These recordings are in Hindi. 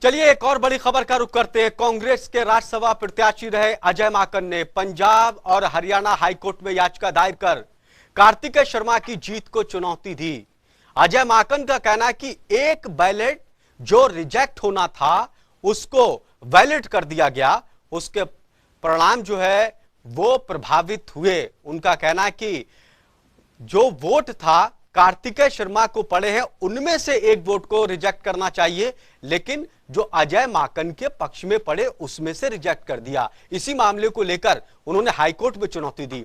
चलिए एक और बड़ी खबर का रुख करते हैं। कांग्रेस के राज्यसभा प्रत्याशी रहे अजय माकन ने पंजाब और हरियाणा हाईकोर्ट में याचिका दायर कर कार्तिकेय शर्मा की जीत को चुनौती दी। अजय माकन का कहना है कि एक बैलेट जो रिजेक्ट होना था उसको वैलिड कर दिया गया, उसके परिणाम जो है वो प्रभावित हुए। उनका कहना है कि जो वोट था कार्तिकेय शर्मा को पड़े हैं उनमें से एक वोट को रिजेक्ट करना चाहिए, लेकिन जो अजय माकन के पक्ष में पड़े उसमें से रिजेक्ट कर दिया। इसी मामले को लेकर उन्होंने हाईकोर्ट में चुनौती दी।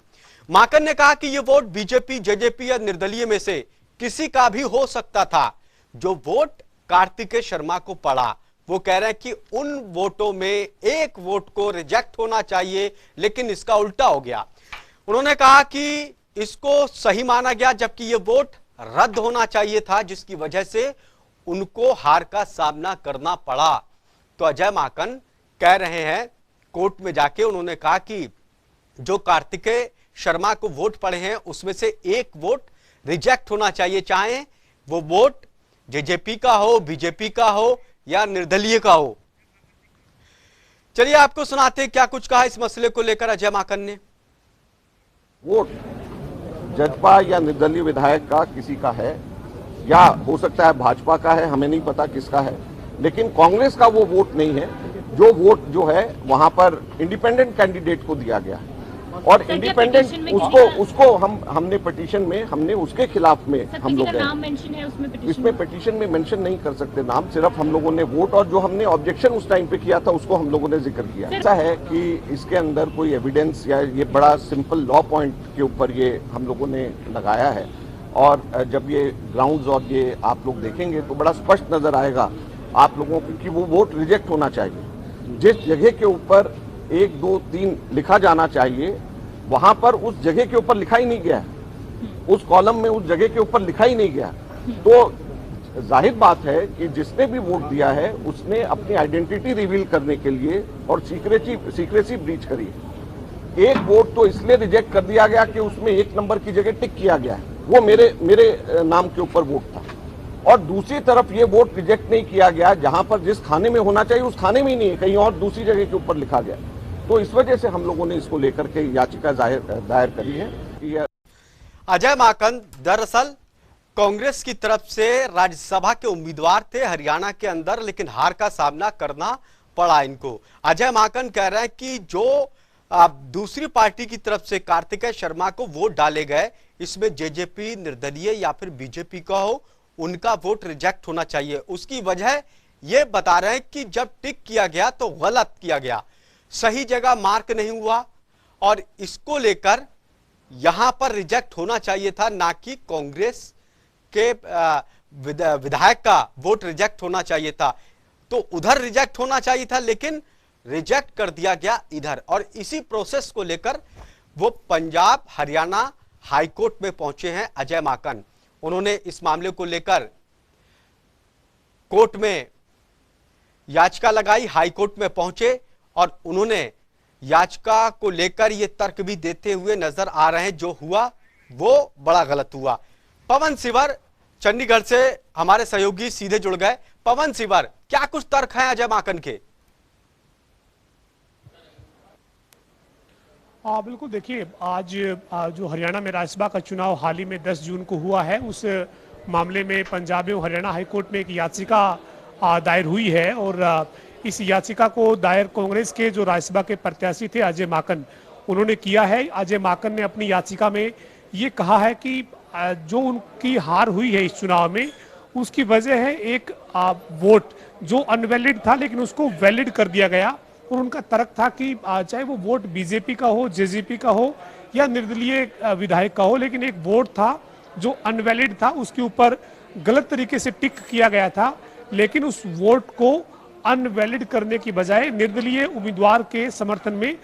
माकन ने कहा कि यह वोट बीजेपी, जेजेपी या निर्दलीय में से किसी का भी हो सकता था। जो वोट कार्तिकेय शर्मा को पड़ा, वो कह रहे हैं कि उन वोटों में एक वोट को रिजेक्ट होना चाहिए, लेकिन इसका उल्टा हो गया। उन्होंने कहा कि इसको सही माना गया, जबकि यह वोट रद्द होना चाहिए था, जिसकी वजह से उनको हार का सामना करना पड़ा। तो अजय माकन कह रहे हैं कोर्ट में जाके, उन्होंने कहा कि जो कार्तिकेय शर्मा को वोट पड़े हैं उसमें से एक वोट रिजेक्ट होना चाहिए, चाहे वो वोट जेजेपी का हो, बीजेपी का हो या निर्दलीय का हो। चलिए आपको सुनाते हैं क्या कुछ कहा इस मसले को लेकर अजय माकन ने। वोट जजपा या निर्दलीय विधायक का किसी का है, या हो सकता है भाजपा का है, हमें नहीं पता किसका है, लेकिन कांग्रेस का वो वोट नहीं है। जो वोट जो है वहां पर इंडिपेंडेंट कैंडिडेट को दिया गया है, और इंडिपेंडेंट उसको हमने पिटीशन में हमने उसके खिलाफ में हम लोग इसमें पिटीशन में मेंशन नहीं कर सकते नाम, सिर्फ हम लोगों ने वोट और जो हमने ऑब्जेक्शन उस टाइम पे किया था उसको हम लोगों ने जिक्र किया। ऐसा है कि इसके अंदर कोई एविडेंस या ये बड़ा सिंपल लॉ पॉइंट के ऊपर ये हम लोगों ने लगाया है, और जब ये ग्राउंड्स और ये आप लोग देखेंगे तो बड़ा स्पष्ट नजर आएगा आप लोगों को कि वो वोट रिजेक्ट होना चाहिए। जिस जगह के ऊपर 1, 2, 3 लिखा जाना चाहिए वहां पर उस जगह के ऊपर लिखा ही नहीं गया, उस कॉलम में उस जगह के ऊपर लिखा ही नहीं गया। तो जाहिर बात है कि जिसने भी वोट दिया है उसने अपनी आइडेंटिटी रिवील करने के लिए और सीक्रेसी ब्रीच करी है। एक वोट तो इसलिए रिजेक्ट कर दिया गया कि उसमें 1 नंबर की जगह टिक किया गया है, वो मेरे नाम के ऊपर वोट था, और दूसरी तरफ ये वोट रिजेक्ट नहीं किया गया जहां पर जिस थाने में होना चाहिए उस थाने में ही नहीं है, कहीं और दूसरी जगह के ऊपर लिखा गया। तो इस वजह से हम लोगों ने इसको लेकर के याचिका दायर करी है कि अजय माकन दरअसल कांग्रेस की तरफ से राज्यसभा के उम्मीदवार थे हरियाणा के अंदर, लेकिन हार का सामना करना पड़ा इनको। अजय माकन कह रहे हैं कि जो दूसरी पार्टी की तरफ से कार्तिकेय शर्मा को वोट डाले गए, इसमें जेजेपी, निर्दलीय या फिर बीजेपी का हो, उनका वोट रिजेक्ट होना चाहिए। उसकी वजह ये बता रहे हैं कि जब टिक किया गया तो गलत किया गया, सही जगह मार्क नहीं हुआ, और इसको लेकर यहां पर रिजेक्ट होना चाहिए था, ना कि कांग्रेस के विधायक का वोट रिजेक्ट होना चाहिए था। तो उधर रिजेक्ट होना चाहिए था, लेकिन रिजेक्ट कर दिया गया इधर। और इसी प्रोसेस को लेकर वो पंजाब हरियाणा हाईकोर्ट में पहुंचे हैं अजय माकन। उन्होंने इस मामले को लेकर कोर्ट में याचिका लगाई, हाईकोर्ट में पहुंचे, और उन्होंने याचिका को लेकर ये तर्क भी देते हुए नजर आ रहे हैं जो हुआ वो बड़ा गलत हुआ। पवन सिवर चंडीगढ़ से हमारे सहयोगी सीधे जुड़ गए। पवन सिवर, क्या कुछ तर्क हैं अजय माकन के? बिल्कुल, देखिए आज जो हरियाणा में राज्यसभा का चुनाव हाल ही में 10 जून को हुआ है, उस मामले में पंजाब एवं हरियाणा हाईकोर्ट में एक याचिका दायर हुई है, और इस याचिका को दायर कांग्रेस के जो राज्यसभा के प्रत्याशी थे अजय माकन, उन्होंने किया है। अजय माकन ने अपनी याचिका में ये कहा है कि जो उनकी हार हुई है इस चुनाव में, उसकी वजह है एक वोट जो अनवैलिड था लेकिन उसको वैलिड कर दिया गया। और उनका तर्क था कि चाहे वो वोट बीजेपी का हो, जेजेपी का हो या निर्दलीय विधायक का हो, लेकिन एक वोट था जो अनवैलिड था, उसके ऊपर गलत तरीके से टिक किया गया था, लेकिन उस वोट को अनवैलिड करने की बजाय निर्दलीय उम्मीदवार के समर्थन में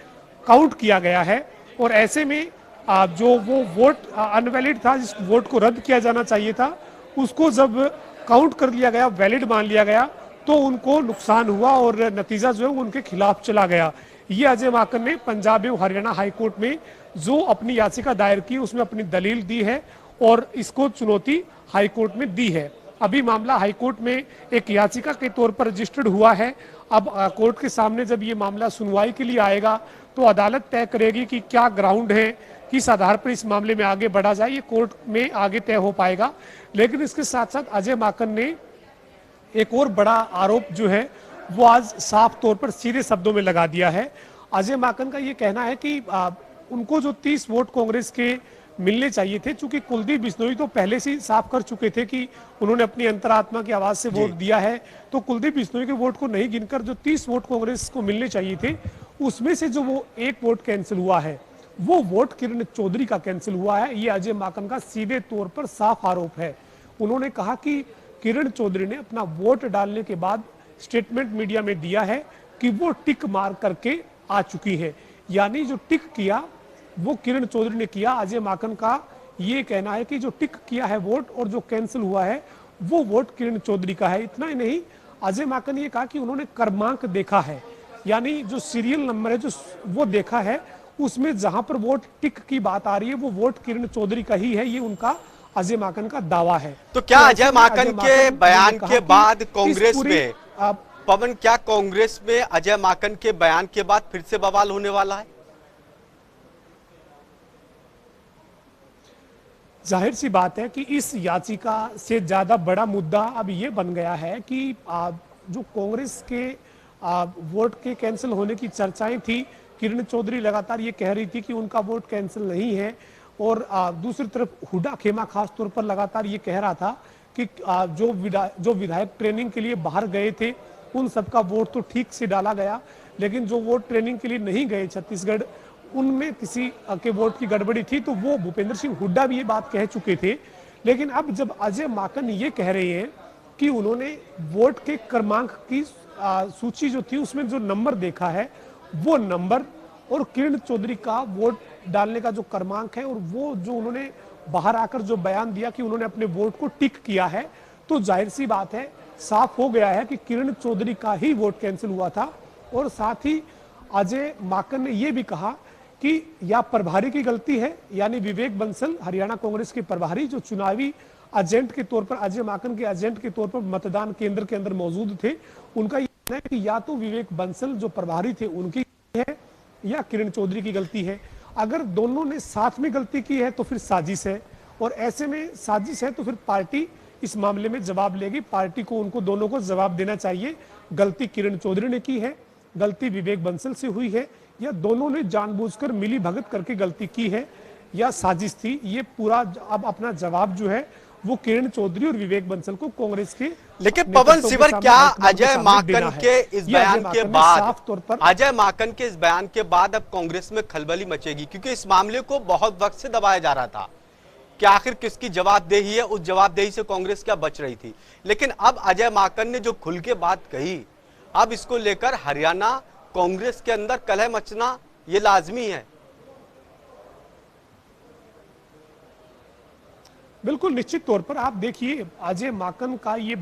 काउंट किया गया है। और ऐसे में जो वो वोट अनवैलिड था, जिस वोट को रद्द किया जाना चाहिए था, उसको जब काउंट कर लिया गया, वैलिड मान लिया गया, तो उनको नुकसान हुआ और नतीजा जो है उनके खिलाफ चला गया। ये अजय माकन ने पंजाब एवं हरियाणा हाईकोर्ट में जो अपनी याचिका दायर की उसमें अपनी दलील दी है और इसको चुनौती हाईकोर्ट में दी है। अभी मामला हाईकोर्ट में एक याचिका के तौर पर रजिस्टर्ड हुआ है। अब कोर्ट के सामने जब ये मामला सुनवाई के लिए आएगा तो अदालत तय करेगी कि क्या ग्राउंड है, किस आधार पर इस मामले में आगे बढ़ा जाए, ये कोर्ट में आगे तय हो पाएगा। लेकिन इसके साथ साथ अजय माकन ने एक और बड़ा आरोप जो है वो आज साफ तौर पर सीधे शब्दों में लगा दिया है। अजय माकन का ये कहना है कि उनको जो 30 वोट कांग्रेस के मिलने चाहिए थे, चूंकि कुलदीप बिश्नोई तो पहले से ही साफ कर चुके थे कि उन्होंने अपनी अंतरात्मा की आवाज से वोट दिया है, तो कुलदीप बिश्नोई के वोट को नहीं गिनकर जो 30 वोट कांग्रेस को मिलने चाहिए थे, उसमें से जो वो एक वोट कैंसिल हुआ है, वो वोट किरण चौधरी का कैंसिल हुआ है। ये अजय माकन का सीधे तौर पर साफ आरोप है। उन्होंने कहा कि किरण चौधरी ने अपना वोट डालने के बाद स्टेटमेंट मीडिया में दिया है कि वो टिक मार करके आ चुकी है, यानी जो टिक किया वो किरण चौधरी ने किया। अजय माकन का ये कहना है कि जो टिक किया है वोट और जो कैंसिल हुआ है वो वोट किरण चौधरी का है। इतना ही नहीं, अजय माकन ने ये कहा कि उन्होंने क्रमांक देखा है, यानी जो सीरियल नंबर है जो वो देखा है, उसमें जहां पर वोट टिक की बात आ रही है वो वोट किरण चौधरी का ही है। ये उनका अजय माकन का दावा है। तो क्या अजय माकन के बयान के बाद कांग्रेस में पवन, क्या कांग्रेस में अजय माकन के बयान के बाद फिर से बवाल होने वाला है? जाहिर सी बात है कि इस याचिका से ज्यादा बड़ा मुद्दा अब ये बन गया है कि जो कांग्रेस के वोट के कैंसिल होने की चर्चाएं थी, किरण चौधरी लगातार ये कह रही थी कि उनका वोट कैंसिल नहीं है, और दूसरी तरफ हुड्डा खेमा खास तौर पर लगातार ये कह रहा था कि जो विधायक ट्रेनिंग के लिए बाहर गए थे उन सबका वोट तो ठीक से डाला गया, लेकिन जो वोट ट्रेनिंग के लिए नहीं गए छत्तीसगढ़, उनमें किसी के वोट की गड़बड़ी थी। तो वो भूपेंद्र सिंह हुड्डा भी ये बात कह चुके थे। लेकिन अब जब अजय माकन ये कह रहे हैं कि उन्होंने वोट के क्रमांक की सूची जो थी उसमें जो नंबर देखा है वो नंबर और किरण चौधरी का वोट डालने का जो क्रमांक है और वो जो उन्होंने बाहर आकर जो बयान दिया कि उन्होंने अपने वोट को टिक किया है, तो जाहिर सी बात है, साफ हो गया है कि किरण चौधरी का ही वोट कैंसिल हुआ था। और साथ ही अजय माकन ने यह भी कहा कि या प्रभारी की गलती है, यानी विवेक बंसल हरियाणा कांग्रेस के प्रभारी जो चुनावी एजेंट के तौर पर, अजय माकन के एजेंट के तौर पर मतदान केंद्र के अंदर मौजूद थे, उनका यह कहना है कि या तो विवेक बंसल जो प्रभारी थे उनकी है या किरण चौधरी की गलती है। अगर दोनों ने साथ में गलती की है तो फिर साजिश है, और ऐसे में साजिश है तो फिर पार्टी इस मामले में जवाब लेगी। पार्टी को उनको दोनों को जवाब देना चाहिए, गलती किरण चौधरी ने की है, गलती विवेक बंसल से हुई है, या दोनों ने जानबूझकर मिली भगत करके गलती की है, या साजिश थी। ये पूरा अब अपना जवाब जो है वो किरण चौधरी और विवेक बंसल को कांग्रेस के। लेकिन पवन सिवर, क्या अजय माकन के इस बयान के बाद, साफ तौर पर अजय माकन के इस बयान के बाद अब कांग्रेस में खलबली मचेगी? क्योंकि इस मामले को बहुत वक्त से दबाया जा रहा था कि आखिर किसकी जवाबदेही है, उस जवाबदेही से कांग्रेस क्या बच रही थी। लेकिन अब अजय माकन ने जो खुल के बात कही, अब इसको लेकर हरियाणा कांग्रेस के अंदर कलह मचना ये लाजमी है। बिल्कुल निश्चित तौर पर आप देखिए, अजय माकन का ये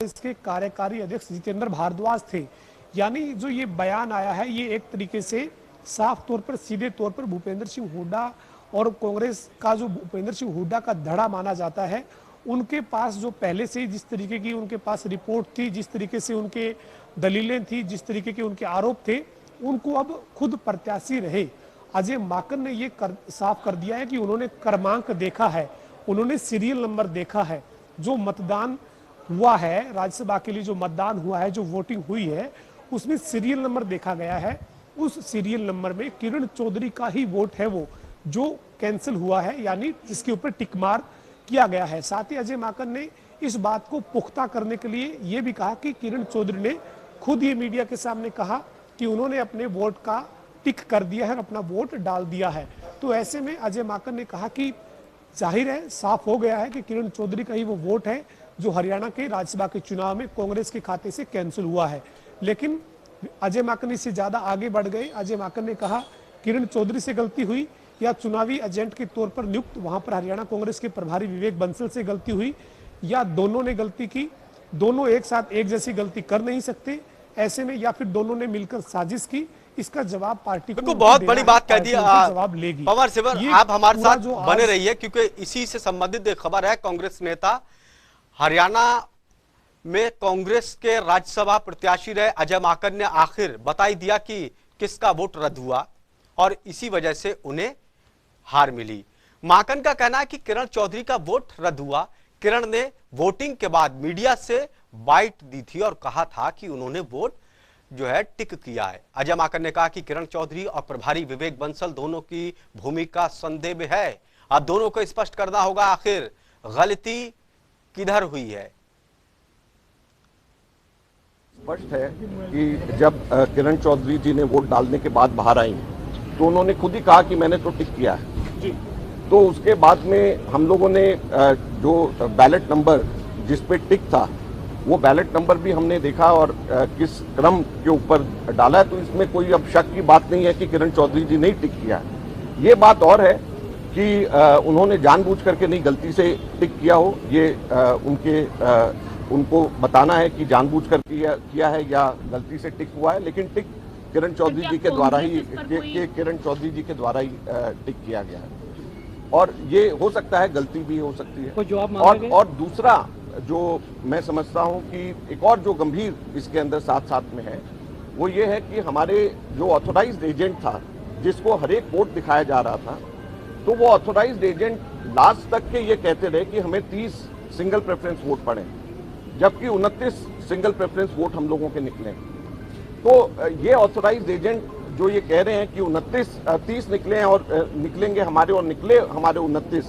इसके कार्यकारी अध्यक्ष जितेंद्र भारद्वाज थे, यानी जो ये बयान आया है ये एक तरीके से साफ तौर पर सीधे तौर पर भूपेंद्र सिंह हुड्डा और कांग्रेस का जो भूपेंद्र सिंह हुड्डा का धड़ा माना जाता है, उनके पास जो पहले से जिस तरीके की उनके पास रिपोर्ट थी, जिस तरीके से उनके दलीलें थी, जिस तरीके के उनके आरोप थे, उनको अब खुद प्रत्याशी रहे अजय माकन ने ये साफ कर दिया है कि उन्होंने क्रमांक देखा है, उन्होंने सीरियल नंबर देखा है। जो मतदान हुआ है, राज्यसभा के लिए जो मतदान हुआ है, जो वोटिंग हुई है, उसमें सीरियल नंबर देखा गया है। उस सीरियल नंबर में किरण चौधरी का ही वोट है वो जो कैंसिल हुआ है, यानी जिसके ऊपर टिक मार किया गया है। साथ ही अजय माकन ने इस बात को पुख्ता करने के लिए यह भी कहा कि किरण चौधरी ने खुद ये मीडिया के सामने कहा कि उन्होंने अपने वोट का टिक कर दिया है और अपना वोट डाल दिया है। तो ऐसे में अजय माकन ने कहा कि जाहिर है, साफ हो गया है कि किरण चौधरी का ही वो वोट है जो हरियाणा के राज्यसभा के चुनाव में कांग्रेस के खाते से कैंसिल हुआ है। लेकिन अजय माकन इससे ज्यादा आगे बढ़ गए। अजय माकन ने कहा किरण चौधरी से गलती हुई या चुनावी एजेंट के तौर पर नियुक्त वहां पर हरियाणा कांग्रेस के प्रभारी विवेक बंसल से गलती हुई, या दोनों ने गलती की। दोनों एक साथ एक जैसी गलती कर नहीं सकते। ऐसे में या फिर दोनों ने मिलकर साजिश की इसका जवाब पार्टी को बहुत बड़ी बात कह दी जवाब लेगी। पवन सिवर, आप हमारे साथ बने रहिए क्योंकि इसी से संबंधित एक खबर है। कांग्रेस नेता हरियाणा में कांग्रेस के राज्यसभा प्रत्याशी रहे अजय माकन ने आखिर बता ही दिया कि किसका वोट रद्द हुआ और इसी वजह से उन्हें हार मिली। माकन का कहना है कि किरण चौधरी का वोट रद्द हुआ। किरण ने वोटिंग के बाद मीडिया से बाइट दी थी और कहा था कि उन्होंने वोट जो है टिक किया है। अजय माकन ने कहा कि किरण चौधरी और प्रभारी विवेक बंसल दोनों की भूमिका संदेह में है। अब दोनों को स्पष्ट करना होगा आखिर गलती किधर हुई है। स्पष्ट है कि जब किरण चौधरी जी ने वोट डालने के बाद बाहर आई तो उन्होंने खुद ही कहा कि मैंने तो टिक किया है जी। तो उसके बाद में हम लोगों ने जो बैलेट नंबर जिस पे टिक था वो बैलेट नंबर भी हमने देखा और किस क्रम के ऊपर डाला है। तो इसमें कोई अब शक की बात नहीं है कि किरण चौधरी जी ने टिक किया है। ये बात और है कि उन्होंने जानबूझ करके नहीं गलती से टिक किया हो, ये उनको बताना है कि जानबूझ कर किया है या गलती से टिक हुआ है। लेकिन टिक किरण चौधरी जी के द्वारा ही टिक किया गया है और ये हो सकता है गलती भी हो सकती है। और दूसरा जो मैं समझता हूं कि एक और जो गंभीर इसके अंदर साथ साथ में है वो ये है कि हमारे जो ऑथोराइज्ड एजेंट था जिसको हर एक वोट दिखाया जा रहा था, तो वो ऑथोराइज्ड एजेंट लास्ट तक के ये कहते रहे कि हमें 30 सिंगल प्रेफरेंस वोट पड़े, जबकि 29 सिंगल प्रेफरेंस वोट हम लोगों के निकले। तो ये ऑथोराइज्ड एजेंट जो ये कह रहे हैं कि 30 निकले हैं और निकलेंगे हमारे और निकले हमारे 29,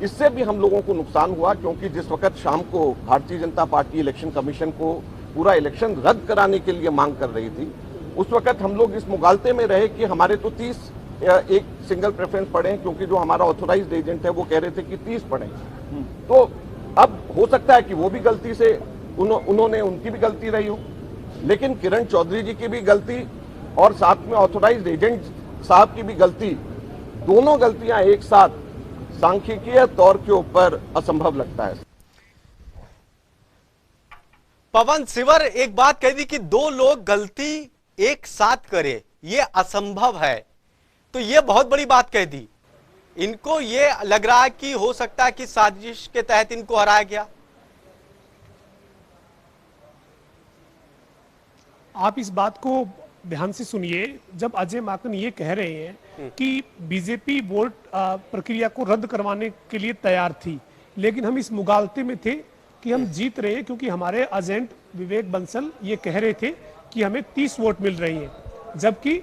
इससे भी हम लोगों को नुकसान हुआ। क्योंकि जिस वक्त शाम को Bharatiya Janata party election commission को पूरा इलेक्शन रद्द कराने के लिए मांग कर रही थी, उस वक्त हम लोग इस मुगालते में रहे कि हमारे तो 30 एक सिंगल प्रेफरेंस पड़े, क्योंकि जो हमारा ऑथोराइज्ड एजेंट है वो कह रहे थे कि 30 पड़े। तो अब हो सकता है कि वो भी गलती से उनकी भी गलती रही हो, लेकिन किरण चौधरी जी की भी गलती और साथ में ऑथोराइज्ड एजेंट साहब की भी गलती, दोनों गलतियां एक साथ सांख्यिकीय तौर के ऊपर असंभव लगता है। पवन सिवर, एक बात कह दी कि दो लोग गलती एक साथ करें ये असंभव है, तो ये बहुत बड़ी बात कह दी। इनको ये लग रहा है कि हो सकता है कि साजिश के तहत इनको हराया गया। आप इस बात को ध्यान से सुनिए। जब अजय माकन ये कह रहे हैं कि बीजेपी वोट प्रक्रिया को रद्द करवाने के लिए तैयार थी, लेकिन हम इस मुगालते में थे कि हम जीत रहे हैं, क्योंकि हमारे एजेंट विवेक बंसल ये कह रहे थे कि हमें 30 वोट मिल रही हैं, जबकि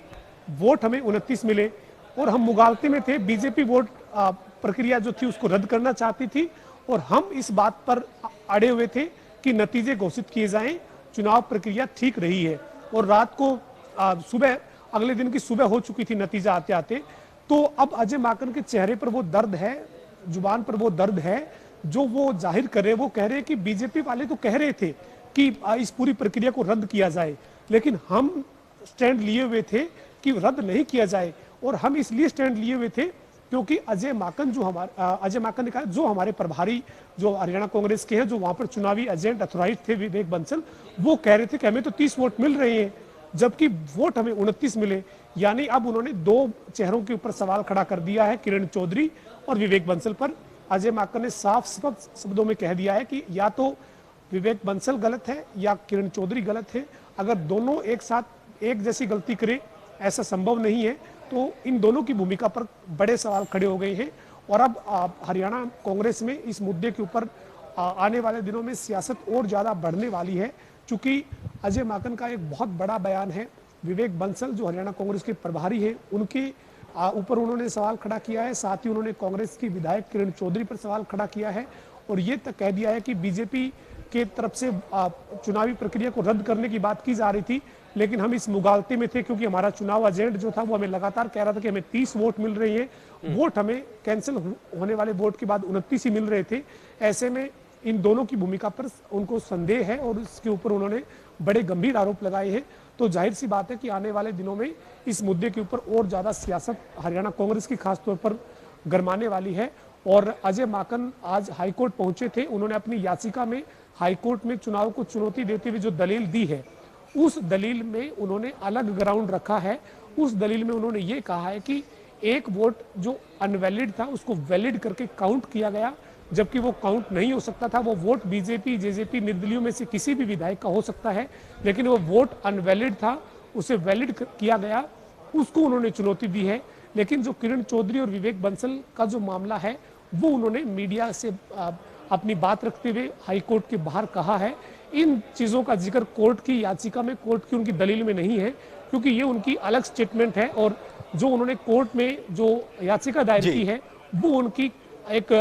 वोट हमें 29 मिले और हम मुगालते में थे। बीजेपी वोट प्रक्रिया जो थी उसको रद्द करना चाहती थी और हम इस बात पर अड़े हुए थे कि नतीजे घोषित किए जाएं, चुनाव प्रक्रिया ठीक रही है। और रात को सुबह, अगले दिन की सुबह हो चुकी थी नतीजा आते आते। तो अब अजय माकन के चेहरे पर वो दर्द है, जुबान पर वो दर्द है जो वो जाहिर कर रहे हैं। वो कह रहे हैं कि बीजेपी वाले तो कह रहे थे कि इस पूरी प्रक्रिया को रद्द किया जाए, लेकिन हम स्टैंड लिए हुए थे कि रद्द नहीं किया जाए। और हम इसलिए स्टैंड लिए हुए थे क्योंकि अजय माकन ने कहा, जो हमारे प्रभारी जो हरियाणा कांग्रेस के हैं, जो वहां पर चुनावी एजेंट अथोराइज थे विवेक बंसल, वो कह रहे थे कि हमें तो 30 वोट मिल रहे हैं, जबकि वोट हमें 29 मिले। यानी अब उन्होंने दो चेहरों के ऊपर सवाल खड़ा कर दिया है, किरण चौधरी और विवेक बंसल पर। अजय माकन ने साफ स्पष्ट शब्दों में कह दिया है कि या तो विवेक बंसल गलत है या किरण चौधरी गलत है। अगर दोनों एक साथ एक जैसी गलती करें, ऐसा संभव नहीं है। तो इन दोनों की भूमिका पर बड़े सवाल खड़े हो गए हैं और अब हरियाणा कांग्रेस में इस मुद्दे के ऊपर आने वाले दिनों में सियासत और ज्यादा बढ़ने वाली है। चूंकि अजय माकन का एक बहुत बड़ा बयान है, विवेक बंसल जो हरियाणा कांग्रेस के प्रभारी हैं उनके ऊपर उन्होंने सवाल खड़ा किया है, साथ ही उन्होंने कांग्रेस की विधायक किरण चौधरी पर सवाल खड़ा किया है और ये तक कह दिया है कि बीजेपी के तरफ से चुनावी प्रक्रिया को रद्द करने की बात की जा रही थी, लेकिन हम इस मुगालते में थे क्योंकि हमारा चुनाव एजेंट जो था वो हमें लगातार कह रहा था कि हमें 30 वोट मिल रही है, वोट हमें कैंसिल होने वाले वोट के बाद 29 ही मिल रहे थे। ऐसे में इन दोनों की भूमिका पर उनको संदेह है और इसके ऊपर उन्होंने बड़े गंभीर आरोप लगाए हैं। तो जाहिर सी बात है कि आने वाले दिनों में इस मुद्दे के ऊपर और ज्यादा सियासत हरियाणा कांग्रेस की खासतौर पर गरमाने वाली है। और अजय माकन आज हाईकोर्ट पहुंचे थे, उन्होंने अपनी याचिका में हाईकोर्ट में चुनाव को चुनौती देते हुए जो दलील दी है उस दलील में उन्होंने अलग ग्राउंड रखा है। उस दलील में उन्होंने ये कहा है कि एक वोट जो अनवैलिड था उसको वैलिड करके काउंट किया गया, जबकि वो काउंट नहीं हो सकता था। वो वोट बीजेपी जेजेपी निर्दलीयों में से किसी भी विधायक का हो सकता है, लेकिन वो वोट अनवैलिड था, उसे वैलिड किया गया, उसको उन्होंने चुनौती दी है। लेकिन जो किरण चौधरी और विवेक बंसल का जो मामला है वो उन्होंने मीडिया से अपनी बात रखते हुए हाईकोर्ट के बाहर कहा है। इन चीज़ों का जिक्र कोर्ट की याचिका में, कोर्ट की उनकी दलील में नहीं है, क्योंकि ये उनकी अलग स्टेटमेंट है। और जो उन्होंने कोर्ट में जो याचिका दायर की है वो उनकी एक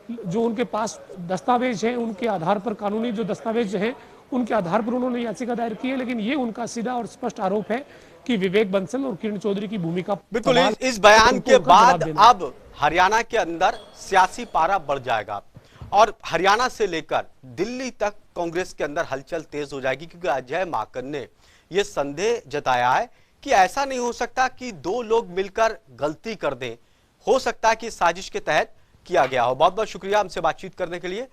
जो उनके पास दस्तावेज है, उनके आधार पर, कानूनी जो दस्तावेज हैं उनके आधार पर उन्होंने याचिका दायर की है। लेकिन ये उनका सीधा और स्पष्ट आरोप है कि विवेक बंसल और किरण चौधरी की भूमिका। बिल्कुल, इस बयान के बाद अब हरियाणा के अंदर सियासी पारा बढ़ जाएगा और हरियाणा से लेकर दिल्ली तक कांग्रेस के अंदर हलचल तेज हो जाएगी, क्योंकि अजय माकन ने यह संदेह जताया है कि ऐसा नहीं हो सकता कि दो लोग मिलकर गलती कर दें, हो सकता है कि साजिश के तहत किया गया हो। बहुत बहुत शुक्रिया हमसे बातचीत करने के लिए।